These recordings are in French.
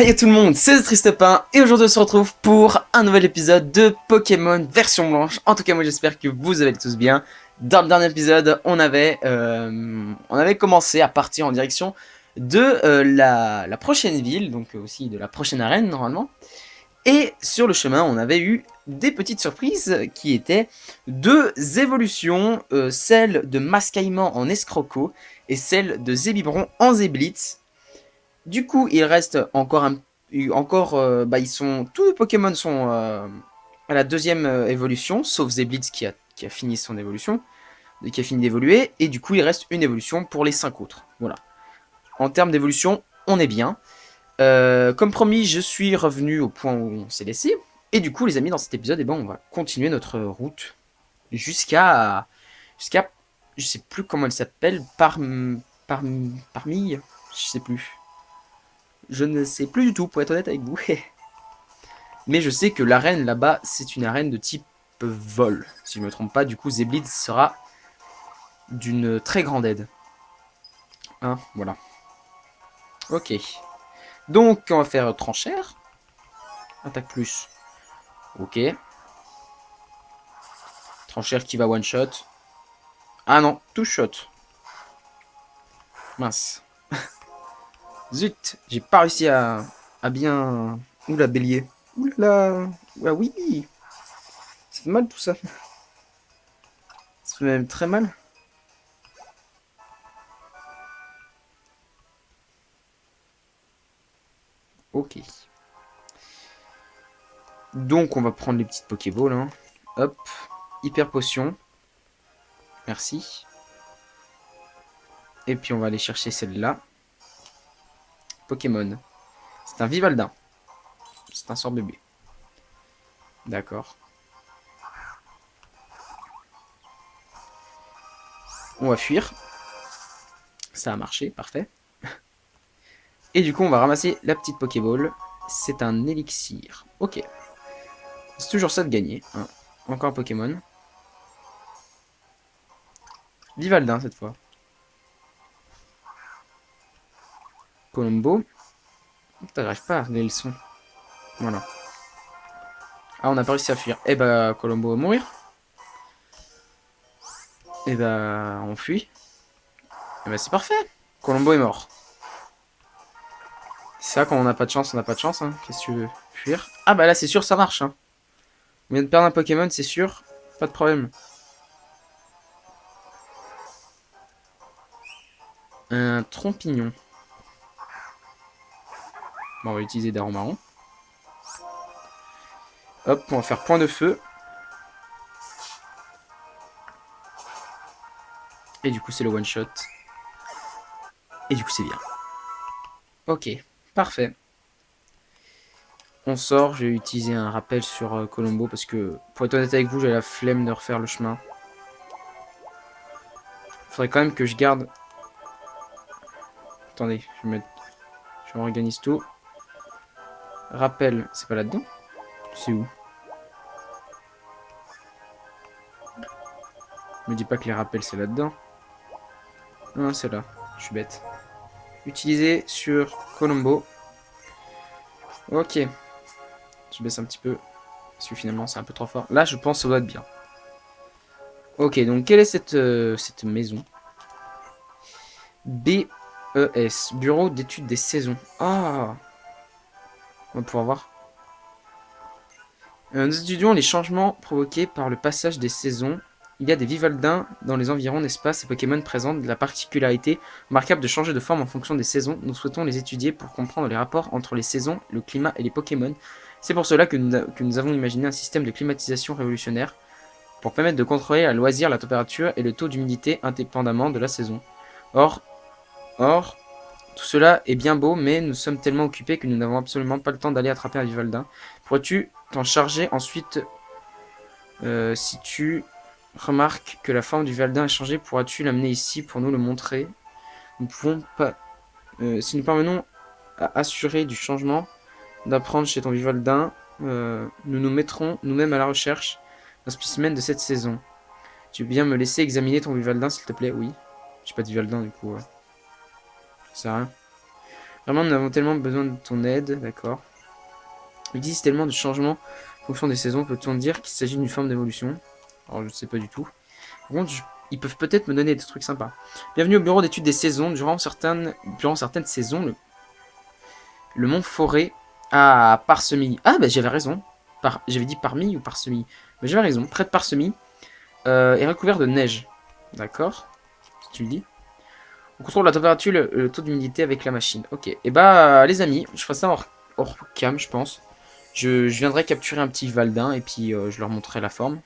Hey tout le monde, c'est Tristepin et aujourd'hui on se retrouve pour un nouvel épisode de Pokémon version blanche. En tout cas moi j'espère que vous allez tous bien. Dans le dernier épisode on avait commencé à partir en direction de la prochaine ville, donc aussi de la prochaine arène normalement. Et sur le chemin on avait eu des petites surprises qui étaient deux évolutions, celle de Mascaïman en Escroco et celle de Zébibron en Zéblitz. Du coup, il reste encore ils sont tous les Pokémon sont à la deuxième évolution, sauf Zeblitz qui a fini son évolution, qui a fini d'évoluer, et du coup, il reste une évolution pour les 5 autres. Voilà. En termes d'évolution, on est bien. Comme promis, je suis revenu au point où on s'est laissé, et du coup, les amis, dans cet épisode, on va continuer notre route jusqu'à je sais plus comment elle s'appelle, Parmille, je sais plus. Je ne sais plus du tout, pour être honnête avec vous. Mais je sais que l'arène là-bas, c'est une arène de type vol. Si je ne me trompe pas, du coup, Zeblitz sera d'une très grande aide. Hein, voilà. Ok. Donc, on va faire tranchère. Attaque plus. Ok. Tranchère qui va one shot. Ah non, two shot. Mince. Zut, j'ai pas réussi à bien... Oula, bélier. Oula. Ah oui. Ça fait mal tout ça. Ça fait même très mal. Ok. Donc on va prendre les petites Pokéballs. Hein. Hop. Hyper potion. Merci. Et puis on va aller chercher celle-là. Pokémon. C'est un Vivaldin. C'est un sort bébé. D'accord. On va fuir. Ça a marché, parfait. Et du coup on va ramasser la petite Pokéball. C'est un élixir. Ok. C'est toujours ça de gagner. Hein. Encore un Pokémon. Vivaldin cette fois. Colombo. T'arrives pas à regarder le son. Voilà. Ah, on n'a pas réussi à fuir. Eh bah, Colombo va mourir. Eh bah, on fuit. Eh bah, c'est parfait. Colombo est mort. C'est ça, quand on n'a pas de chance, on n'a pas de chance. Hein. Qu'est-ce que tu veux? Fuir. Ah bah là, c'est sûr, ça marche. Hein. On vient de perdre un Pokémon, c'est sûr. Pas de problème. Un Trompignon. Bon, on va utiliser des marron. Hop, on va faire point de feu. Et du coup, c'est le one shot. Et du coup, c'est bien. Ok, parfait. On sort, je vais utiliser un rappel sur Colombo parce que, pour être honnête avec vous, j'ai la flemme de refaire le chemin. Faudrait quand même que je garde... Attendez, je m'organise tout. Rappel, c'est pas là-dedans? C'est où? Me dis pas que les rappels c'est là-dedans. Non, c'est là. Je suis bête. Utiliser sur Colombo. Ok. Je baisse un petit peu. Parce que finalement c'est un peu trop fort. Là je pense que ça doit être bien. Ok, donc quelle est cette maison? BES. Bureau d'études des saisons. Ah, on va pouvoir voir. Nous étudions les changements provoqués par le passage des saisons. Il y a des Vivaldins dans les environs, n'est-ce pas? Ces Pokémon présentent la particularité remarquable de changer de forme en fonction des saisons. Nous souhaitons les étudier pour comprendre les rapports entre les saisons, le climat et les Pokémon. C'est pour cela que nous avons imaginé un système de climatisation révolutionnaire pour permettre de contrôler à loisir la température et le taux d'humidité indépendamment de la saison. Or, tout cela est bien beau, mais nous sommes tellement occupés que nous n'avons absolument pas le temps d'aller attraper un Vivaldin. Pourrais-tu t'en charger ensuite? Si tu remarques que la forme du Vivaldin a changé, pourras-tu l'amener ici pour nous le montrer? Nous pouvons pas... si nous parvenons à assurer du changement, d'apprendre chez ton Vivaldin, nous nous mettrons nous-mêmes à la recherche d'un spécimen de cette saison. Tu veux bien me laisser examiner ton Vivaldin, s'il te plaît? Oui. J'ai pas de Vivaldin, du coup. Ça sert à rien. Vraiment, nous avons tellement besoin de ton aide, d'accord. Il existe tellement de changements en fonction des saisons, peut-on dire qu'il s'agit d'une forme d'évolution? Alors, je sais pas du tout. Par contre, ils peuvent peut-être me donner des trucs sympas. Bienvenue au bureau d'études des saisons. Durant certaines saisons, le mont Forêt a parsemé. Ah, bah j'avais raison. J'avais dit parmi ou parsemé. Mais j'avais raison. Près de parsemé est recouvert de neige. D'accord. Si tu le dis. On contrôle la température, le taux d'humidité avec la machine. Ok. Et bah, les amis, je ferai ça hors cam, je pense. Je viendrai capturer un petit Valdin et puis je leur montrerai la forme.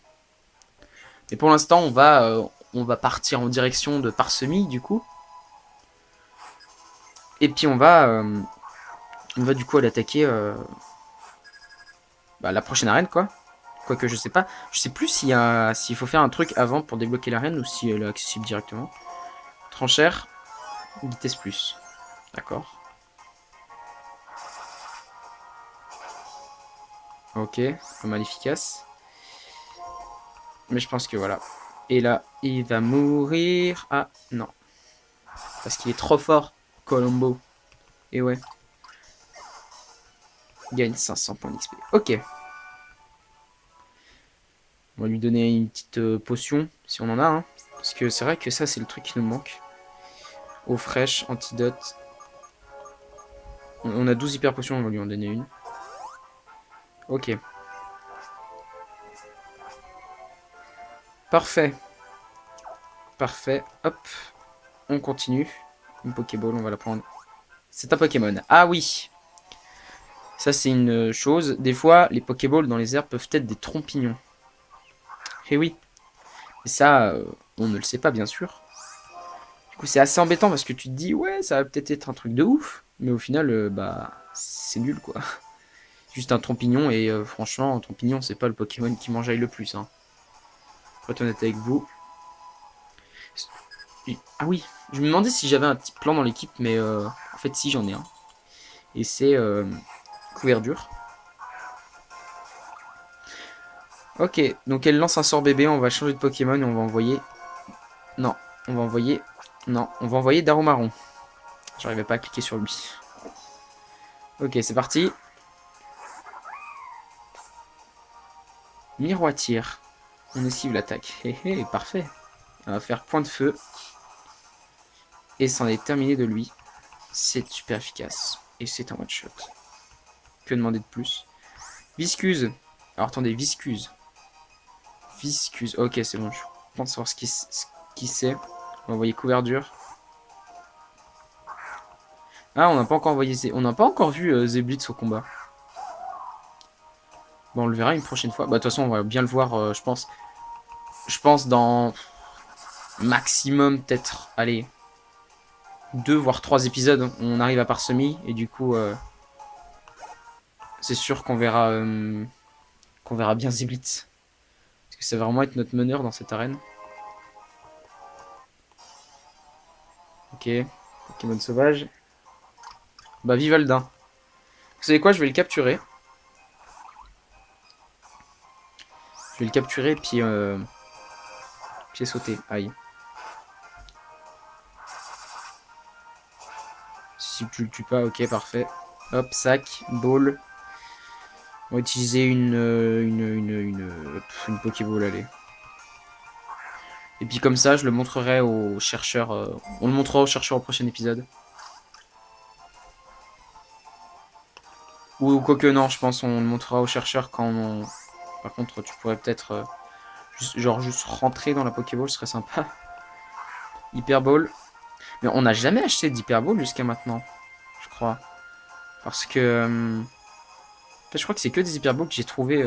Mais pour l'instant, on va partir en direction de Parsemie, du coup. Et puis on va du coup aller attaquer la prochaine arène, quoi. Quoique je sais pas. Je sais plus s'il faut faire un truc avant pour débloquer l'arène ou si elle est accessible directement. Tranchère, vitesse plus. D'accord. Ok, pas mal efficace. Mais je pense que voilà. Et là, il va mourir. Ah, non. Parce qu'il est trop fort, Colombo. Et ouais. Il gagne 500 points d'XP. Ok. On va lui donner une petite potion, si on en a. Hein. Parce que c'est vrai que ça, c'est le truc qui nous manque. Eau fraîche, antidote. On a 12 hyper potions, on va lui en donner une. Ok. Parfait. Parfait. Hop. On continue. Une Pokéball, on va la prendre. C'est un Pokémon. Ah oui. Ça, c'est une chose. Des fois, les Pokéballs dans les airs peuvent être des trompignons. Eh oui. Et ça, on ne le sait pas, bien sûr. Du coup, c'est assez embêtant parce que tu te dis, ouais, ça va peut-être être un truc de ouf. Mais au final, c'est nul, quoi. Juste un trompignon. Et franchement, un trompignon, c'est pas le Pokémon qui m'enjaille le plus. Hein. Pour être honnête avec vous. Ah oui, je me demandais si j'avais un petit plan dans l'équipe, mais en fait, si, j'en ai un. Et c'est couverture. Ok, donc elle lance un sort bébé, on va changer de Pokémon et on va envoyer... Non, on va envoyer... Non, on va envoyer Darumaron. J'arrivais pas à cliquer sur lui. Ok, c'est parti. Miroitir. On esquive l'attaque. Hé hé, parfait. On va faire point de feu. Et c'en est terminé de lui. C'est super efficace. Et c'est un one shot. Que demander de plus? Viscuse. Alors attendez, Viscuse. Viscuse. Ok, c'est bon. Je pense savoir ce qui c'est. On va envoyer couverture. Ah, on n'a pas encore envoyé. On n'a pas encore vu Zeblitz au combat. Bon, on le verra une prochaine fois. Bah, de toute façon, on va bien le voir, je pense. Je pense dans maximum, peut-être, allez, 2 voire 3 épisodes. On arrive à Parsemie. Et du coup, c'est sûr qu'on verra bien Zeblitz. Parce que ça va vraiment être notre meneur dans cette arène. Ok. Pokémon sauvage. Bah, Vivaldin. Vous savez quoi, je vais le capturer. Je vais le capturer, puis pied sauté. Aïe. Si tu le tues pas, ok, parfait. Hop, sac, ball. On va utiliser une Pokéball, allez. Et puis comme ça, je le montrerai aux chercheurs. On le montrera aux chercheurs au prochain épisode. Ou quoique non, je pense on le montrera aux chercheurs quand on... Par contre, tu pourrais peut-être juste rentrer dans la Pokéball, ce serait sympa. Hyperball. Mais on n'a jamais acheté d'Hyperball jusqu'à maintenant, je crois. Parce que... en fait, je crois que c'est que des Hyperballs que j'ai trouvé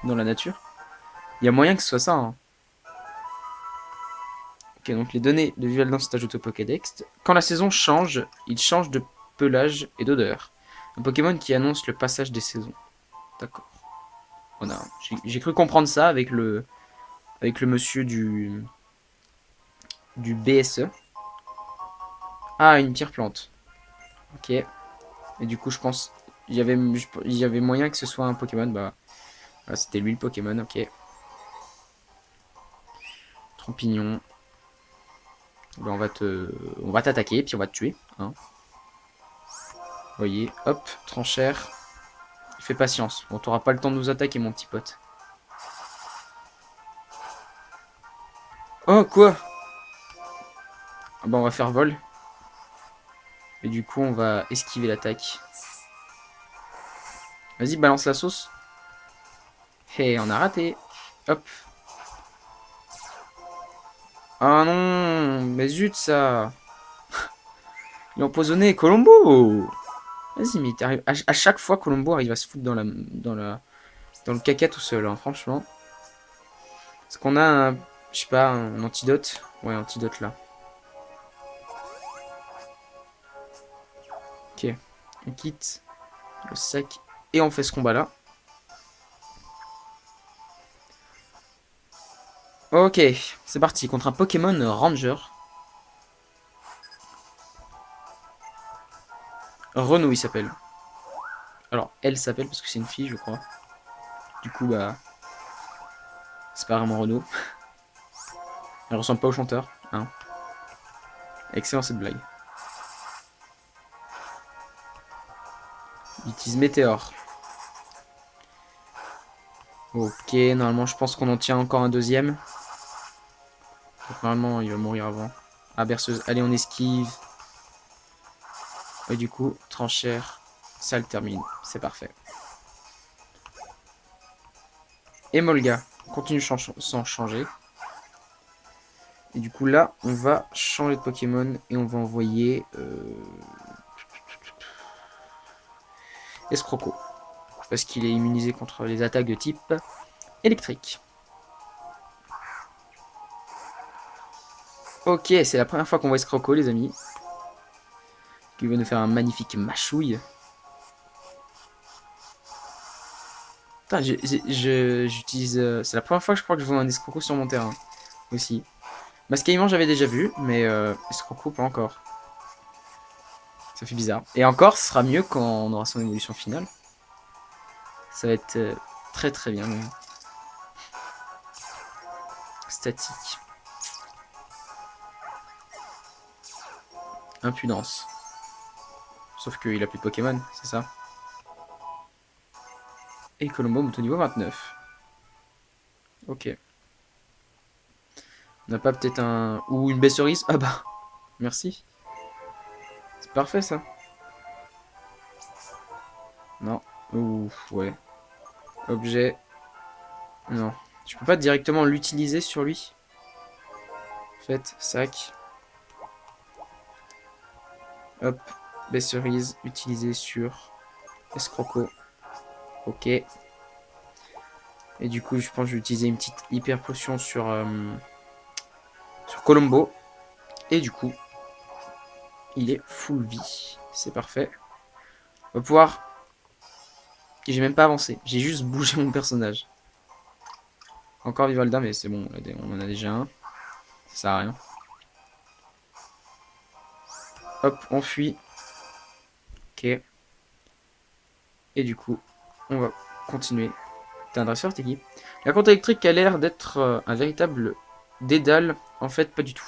dans la nature. Il y a moyen que ce soit ça. Hein. Ok, donc les données de Vivaldin sont ajoutées au Pokédex. Quand la saison change, il change de pelage et d'odeur. Un Pokémon qui annonce le passage des saisons. D'accord. Voilà. J'ai cru comprendre ça avec le monsieur du BSE. Ah, une pierre plante. Ok. Et du coup, je pense il y avait moyen que ce soit un Pokémon. Bah, c'était lui le Pokémon. Ok. Trompignon. Bah, on va t'attaquer, puis on va te tuer. Hein. voyez, hop, tranchère. Fais patience. Bon, t'auras pas le temps de nous attaquer, mon petit pote. Oh, quoi? Ah bah, on va faire vol. Et du coup, on va esquiver l'attaque. Vas-y, balance la sauce. Hey, on a raté. Hop. Ah non, mais zut, ça. Il est empoisonné, Colombo. Vas-y, mais t'arrives. À chaque fois, Colombo arrive à se foutre dans le caca tout seul, hein, franchement. Est-ce qu'on a un, je sais pas, un antidote? Ouais, antidote là. Ok. On quitte le sac et on fait ce combat là. Ok, c'est parti contre un Pokémon Ranger. Renault il s'appelle. Alors elle s'appelle parce que c'est une fille je crois. Du coup bah c'est pas vraiment Renault. Elle ressemble pas au chanteur. Hein. Excellent cette blague. Il utilise Météore. Ok, normalement je pense qu'on en tient encore un deuxième. Donc, normalement il va mourir avant. Ah berceuse, allez on esquive. Et du coup, tranchère, ça le termine. C'est parfait. Et Molga, continue sans changer. Et du coup là, on va changer de Pokémon et on va envoyer Escroco. Parce qu'il est immunisé contre les attaques de type électrique. Ok, c'est la première fois qu'on voit Escroco les amis. Qui va nous faire un magnifique mâchouille. Putain, j'utilise... c'est la première fois que je crois que je vois un Escroco sur mon terrain. Aussi. Mascaïman j'avais déjà vu, mais Escroco pas encore. Ça fait bizarre. Et encore, ce sera mieux quand on aura son évolution finale. Ça va être très très bien. Même. Statique. Impudence. Sauf qu'il a plus de Pokémon, c'est ça. Et Colombo monte au niveau 29. Ok. On n'a pas peut-être un... Ou une baie cerise. Ah bah, merci. C'est parfait ça. Non. Ouf, ouais. Objet. Non. Je peux pas directement l'utiliser sur lui. Fait, sac. Hop. Baie cerise. Utilisé sur Escroco. Ok. Et du coup, je pense que je vais utiliser une petite hyper potion sur Colombo. Et du coup, il est full vie. C'est parfait. On va pouvoir... J'ai même pas avancé. J'ai juste bougé mon personnage. Encore Vivalda, mais c'est bon. On en a déjà un. Ça sert à rien. Hop, on fuit. Ok. Et du coup, on va continuer. T'es un dresseur, t'es qui? La courte électrique a l'air d'être un véritable dédale. En fait, pas du tout.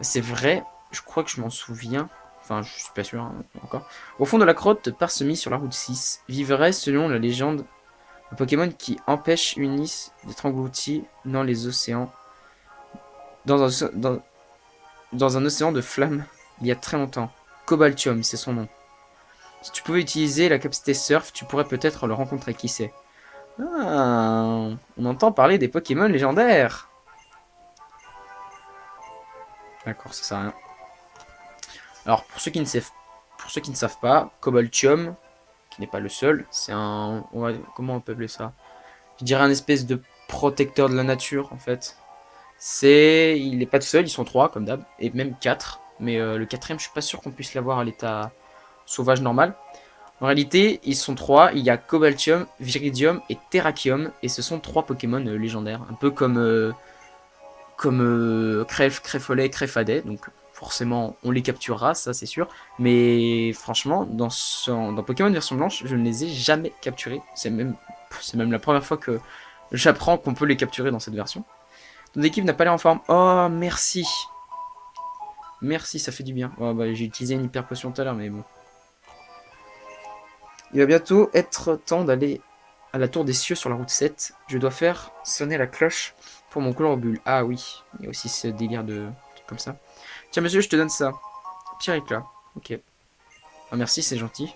C'est vrai, je crois que je m'en souviens. Enfin, je suis pas sûr hein, encore. Au fond de la grotte, parsemée sur la route 6, vivrait, selon la légende, un Pokémon qui empêche Unis d'être englouti dans les océans. Dans un océan de flammes, il y a très longtemps. Cobaltium, c'est son nom. Si tu pouvais utiliser la capacité Surf, tu pourrais peut-être le rencontrer, qui sait. Ah, on entend parler des Pokémon légendaires. D'accord, ça sert à rien. Alors, pour ceux qui ne savent pas, Cobaltium, qui n'est pas le seul, c'est un... comment on peut appeler ça? Je dirais un espèce de protecteur de la nature, en fait. Il n'est pas tout seul, ils sont trois, comme d'hab, et même quatre. Mais le quatrième, je suis pas sûr qu'on puisse l'avoir à l'état sauvage normal. En réalité, ils sont trois. Il y a Cobaltium, Viridium et Terrakium. Et ce sont trois Pokémon légendaires. Un peu comme Crèfolet, Crèfadet. Donc forcément, on les capturera, ça c'est sûr. Mais franchement, dans Pokémon version blanche, je ne les ai jamais capturés. C'est même la première fois que j'apprends qu'on peut les capturer dans cette version. Ton équipe n'a pas l'air en forme. Oh, merci. Merci, ça fait du bien. Oh, bah, j'ai utilisé une hyper potion tout à l'heure, mais bon. Il va bientôt être temps d'aller à la tour des cieux sur la route 7. Je dois faire sonner la cloche pour mon chlorobule. Ah oui, il y a aussi ce délire de trucs comme ça. Tiens monsieur, je te donne ça. Pierre éclat. Ok. Ah merci, c'est gentil.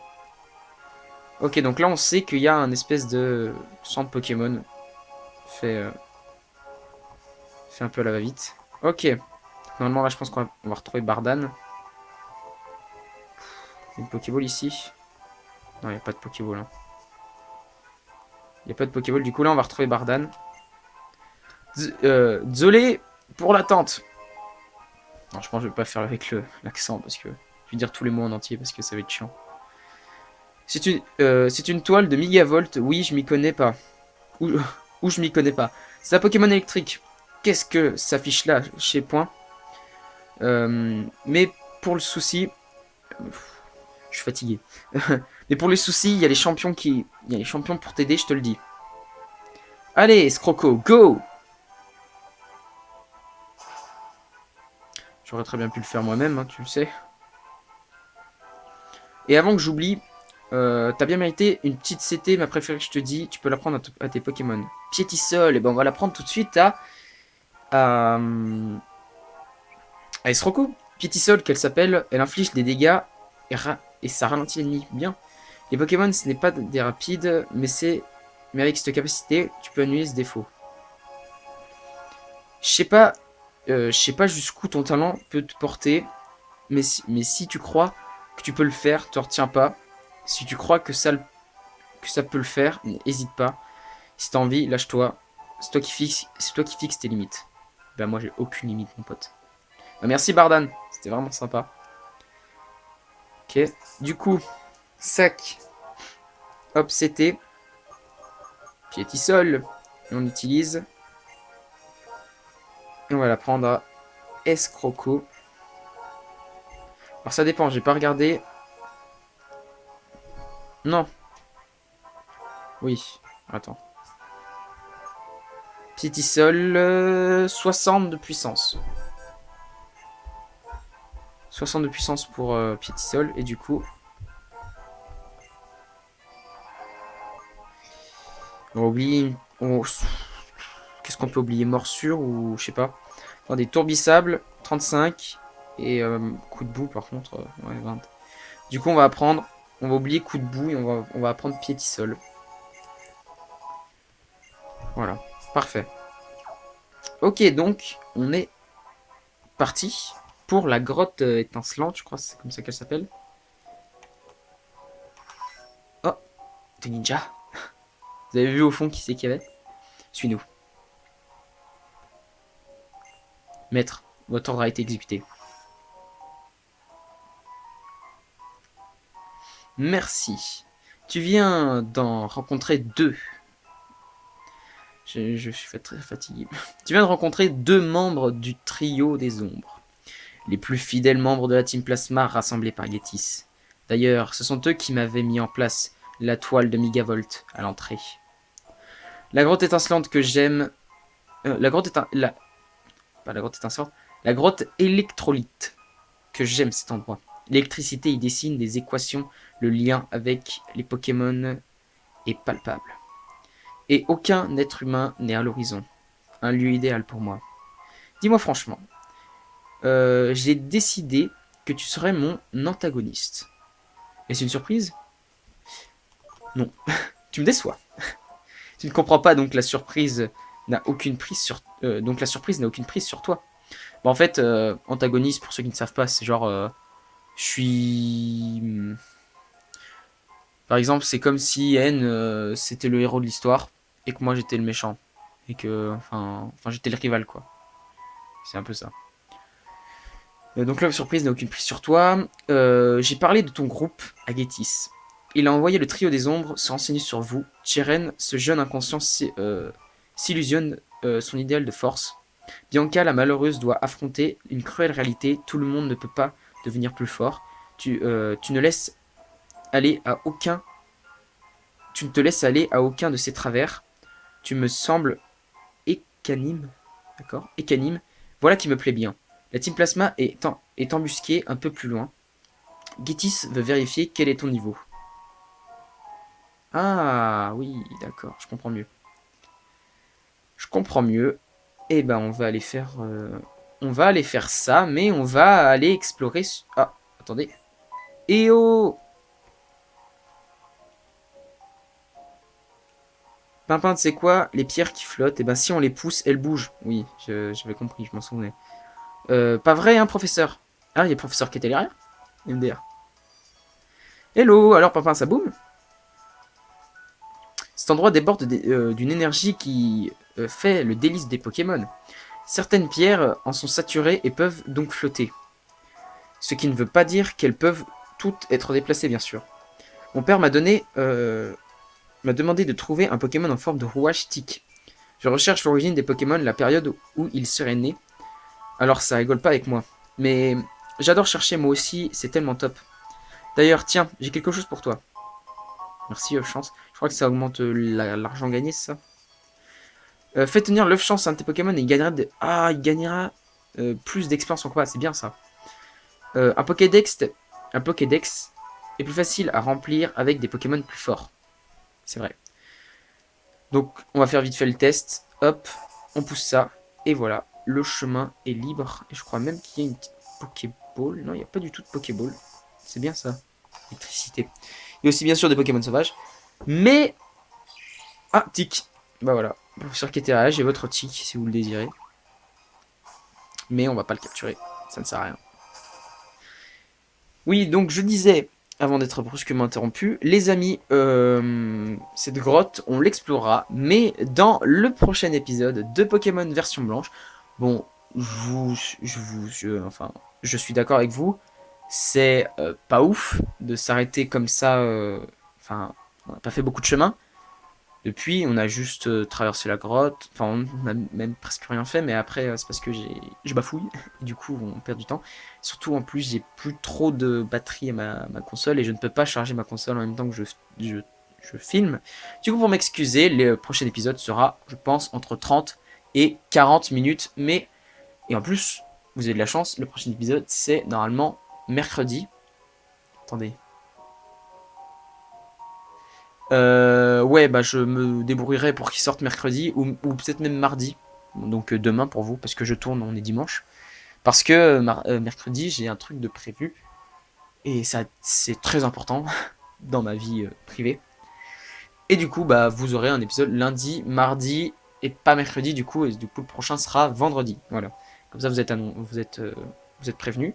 Ok, donc là on sait qu'il y a un espèce de centre Pokémon. Fait, fait un peu à la va-vite. Ok. Normalement là je pense qu'on va retrouver Bardan. Il y a une Pokéball ici. Non, il n'y a pas de Pokéball. Hein. Il n'y a pas de Pokéball. Du coup là on va retrouver Bardan. Désolé pour l'attente. Non, je pense que je vais pas faire avec l'accent parce que je vais dire tous les mots en entier parce que ça va être chiant. C'est une toile de Megavolt. Oui, je m'y connais pas. Ou, ou je m'y connais pas. C'est un Pokémon électrique. Qu'est-ce que s'affiche là chez Point Mais pour le souci... Je suis fatigué. Mais pour les soucis, il y a les champions qui... Il y a les champions pour t'aider, je te le dis. Allez, Scroco, go! J'aurais très bien pu le faire moi-même, hein, tu le sais. Et avant que j'oublie, t'as bien mérité une petite CT, ma préférée que je te dis, tu peux la prendre à tes Pokémon. Piétisol, et ben on va la prendre tout de suite à, à Esroko. Piétisol, qu'elle s'appelle, elle inflige des dégâts et ça ralentit l'ennemi. Bien. Les Pokémon, ce n'est pas des rapides, mais avec cette capacité, tu peux annuler ce défaut. Je sais pas jusqu'où ton talent peut te porter, mais si tu crois que tu peux le faire, te retiens pas. Si tu crois que ça peut le faire, n'hésite pas. Si t'as envie, lâche-toi. C'est toi qui fixe tes limites. Ben moi j'ai aucune limite mon pote. Ben, merci Bardan, c'était vraiment sympa. Ok, du coup, sac. Hop, c'était. Piétisol. Et on utilise. Et on va la prendre à Escroco. Alors ça dépend, j'ai pas regardé. Non. Oui, attends. Piétisol, 60 de puissance. 60 de puissance pour Piétisol. Et du coup, on va oublier... Qu'est-ce qu'on peut oublier? Morsure ou je sais pas. Attendez, Tourbissable, 35. Et coup de boue par contre, ouais, 20. Du coup, on va apprendre... On va oublier coup de boue et on va apprendre Piétisol. Voilà, parfait. Ok, donc, on est parti pour la grotte étincelante, je crois que c'est comme ça qu'elle s'appelle. Oh, des ninjas. Vous avez vu au fond qui c'est qu'il y avait? Suis-nous. Maître, votre ordre a été exécuté. Merci. Tu viens d'en rencontrer deux. Je suis très fatigué. Tu viens de rencontrer deux membres du trio des ombres. Les plus fidèles membres de la Team Plasma rassemblés par Getis. D'ailleurs, ce sont eux qui m'avaient mis en place la toile de Megavolt à l'entrée. La grotte étincelante que j'aime... la grotte pas la grotte étincelante. La grotte électrolyte que j'aime cet endroit. L'électricité y dessine des équations. Le lien avec les Pokémon est palpable. Et aucun être humain n'est à l'horizon. Un lieu idéal pour moi. Dis-moi franchement, j'ai décidé que tu serais mon antagoniste. Est-ce une surprise? Non. Tu me déçois. Tu ne comprends pas, donc la surprise n'a aucune prise sur toi. Bon, en fait, antagoniste, pour ceux qui ne savent pas, c'est genre je suis... Par exemple, c'est comme si N c'était le héros de l'histoire et que moi j'étais le méchant. Et que, enfin j'étais le rival, quoi. C'est un peu ça. Donc là, surprise n'a aucune prise sur toi. J'ai parlé de ton groupe à Getis. Il a envoyé le trio des ombres se renseigner sur vous. Chiren, ce jeune inconscient, s'illusionne son idéal de force. Bianca, la malheureuse, doit affronter une cruelle réalité. Tout le monde ne peut pas devenir plus fort. Tu ne laisses aller à aucun... Tu ne te laisses aller à aucun de ces travers. Tu me sembles écanime. D'accord? Écanime. Voilà qui me plaît bien. La Team Plasma est embusquée un peu plus loin. Getis veut vérifier quel est ton niveau. Ah, oui, d'accord, je comprends mieux. Je comprends mieux. Et ben, on va aller faire ça, mais on va aller explorer... Ah, attendez. Eh oh! Pimpin, tu sais quoi? Les pierres qui flottent, et ben si on les pousse, elles bougent. Oui, j'avais compris, je m'en souvenais. Pas vrai, hein, professeur? Ah, il y a le professeur qui était derrière? MDR. Hello, alors Pimpin, ça boum? Cet endroit déborde d'une énergie qui fait le délice des Pokémon. Certaines pierres en sont saturées et peuvent donc flotter. Ce qui ne veut pas dire qu'elles peuvent toutes être déplacées, bien sûr. Mon père m'a demandé de trouver un Pokémon en forme de rouage tic. Je recherche l'origine des Pokémon, la période où ils seraient nés. Alors ça rigole pas avec moi. Mais j'adore chercher moi aussi, c'est tellement top. D'ailleurs, tiens, j'ai quelque chose pour toi. Merci, chance. Je crois que ça augmente l'argent gagné, c'est ça. Fais tenir l'œuf chance à un de tes Pokémon et il gagnera, il gagnera plus d'expérience en combat, c'est bien ça. Un Pokédex, un Pokédex est plus facile à remplir avec des Pokémon plus forts. C'est vrai. Donc on va faire vite fait le test. Hop, on pousse ça. Et voilà, le chemin est libre. Et je crois même qu'il y a une petite Pokéball. Non, il n'y a pas du tout de Pokéball. C'est bien ça. Électricité. Il y a aussi bien sûr des Pokémon sauvages. Mais... Ah, tic. Bah voilà. Professeur Kétéra, j'ai votre tic si vous le désirez. Mais on va pas le capturer. Ça ne sert à rien. Oui, donc je disais, avant d'être brusquement interrompu, les amis, cette grotte, on l'explorera, mais dans le prochain épisode de Pokémon version blanche. Bon, enfin, je suis d'accord avec vous, c'est pas ouf de s'arrêter comme ça, enfin, on n'a pas fait beaucoup de chemin. Depuis, on a juste traversé la grotte. Enfin, on n'a même presque rien fait, mais après, c'est parce que je bafouille. Et du coup, on perd du temps. Surtout, en plus, j'ai plus trop de batterie à ma console et je ne peux pas charger ma console en même temps que je filme. Du coup, pour m'excuser, le prochain épisode sera, je pense, entre 30 et 40 minutes. Mais, et en plus, vous avez de la chance, le prochain épisode, c'est normalement mercredi. Attendez. Ouais, bah je me débrouillerai pour qu'il sorte mercredi ou peut-être même mardi. Donc demain pour vous, parce que je tourne, on est dimanche. Parce que mercredi, j'ai un truc de prévu. Et ça, c'est très important dans ma vie privée. Et du coup, bah vous aurez un épisode lundi, mardi et pas mercredi du coup. Et du coup, le prochain sera vendredi. Voilà. Comme ça, vous êtes prévenus.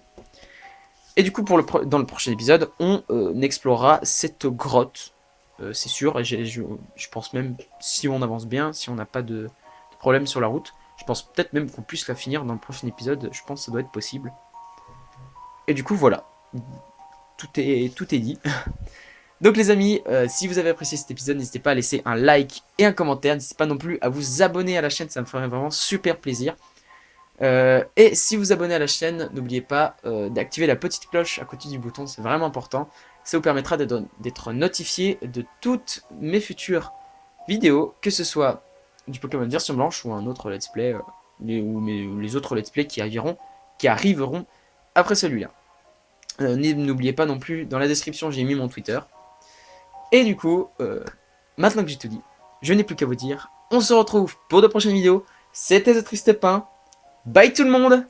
Et du coup, dans le prochain épisode, on explorera cette grotte. C'est sûr, et je pense même, si on avance bien, si on n'a pas de problème sur la route, je pense peut-être même qu'on puisse la finir dans le prochain épisode. Je pense que ça doit être possible. Et du coup, voilà. Tout est dit. Donc les amis, si vous avez apprécié cet épisode, n'hésitez pas à laisser un like et un commentaire. N'hésitez pas non plus à vous abonner à la chaîne, ça me ferait vraiment super plaisir. Et si vous abonnez à la chaîne, n'oubliez pas d'activer la petite cloche à côté du bouton, c'est vraiment important. Ça vous permettra d'être notifié de toutes mes futures vidéos, que ce soit du Pokémon version blanche ou un autre let's play, ou les autres let's play qui arriveront après celui-là. N'oubliez pas non plus, dans la description j'ai mis mon Twitter. Et du coup, maintenant que j'ai tout dit, je n'ai plus qu'à vous dire, on se retrouve pour de prochaines vidéos. C'était The Triste Pain. Bye tout le monde!